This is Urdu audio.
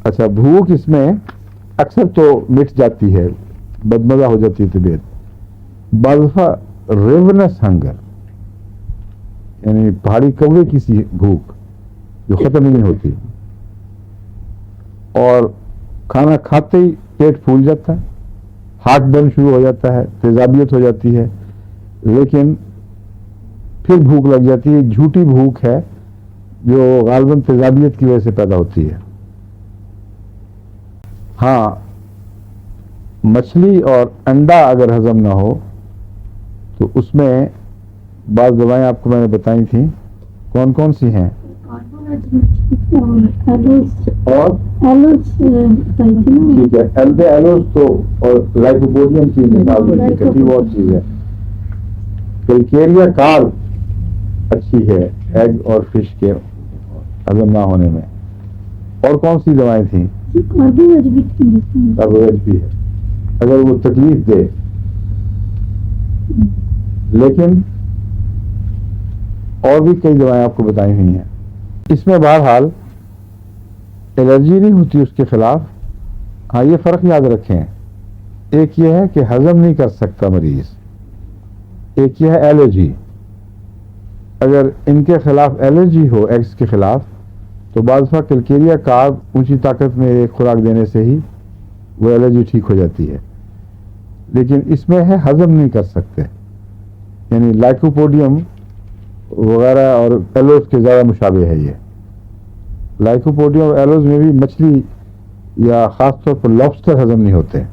اچھا بھوک اس میں اکثر تو مٹ جاتی ہے، بدمزہ ہو جاتی ہے طبیعت. بعض دفعہ ریونس ہنگر یعنی پہاڑی کوے کی سی بھوک جو ختم ہی نہیں ہوتی، اور کھانا کھاتے ہی پیٹ پھول جاتا ہے، ہارٹ برن شروع ہو جاتا ہے، تیزابیت ہو جاتی ہے، لیکن پھر بھوک لگ جاتی ہے. جھوٹی بھوک ہے جو غالباً تیزابیت کی وجہ سے پیدا ہوتی ہے. ہاں مچھلی اور انڈا اگر ہضم نہ ہو تو اس میں بعض دوائیں آپ کو میں نے بتائی تھیں. کون کون سی ہیں؟ اور ٹھیک ہے، البے ایلوز تو اور لائکوپوڈیم کی مثال کٹی اور چیز ہے. کیلکیریا کارب اچھی ہے ایگ اور فش کے ہضم نہ ہونے میں. اور کون سی دوائیں تھیں؟ کاربویج بھی ہے اگر وہ تکلیف دے، لیکن اور بھی کئی دوائیں آپ کو بتائی ہوئی ہیں. اس میں بہرحال الرجی نہیں ہوتی اس کے خلاف. ہاں یہ فرق یاد رکھیں، ایک یہ ہے کہ ہضم نہیں کر سکتا مریض، ایک یہ ہے الرجی. اگر ان کے خلاف الرجی ہو ایگز کے خلاف تو بعض دفعہ کیلکیریا کارب اونچی طاقت میں ایک خوراک دینے سے ہی وہ الرجی ٹھیک ہو جاتی ہے. لیکن اس میں ہے ہضم نہیں کر سکتے، یعنی لائکوپوڈیم وغیرہ اور ایلوز کے زیادہ مشابہ ہے. یہ لائکوپوڈیم اور ایلوز میں بھی مچھلی یا خاص طور پر لابسٹر ہضم نہیں ہوتے.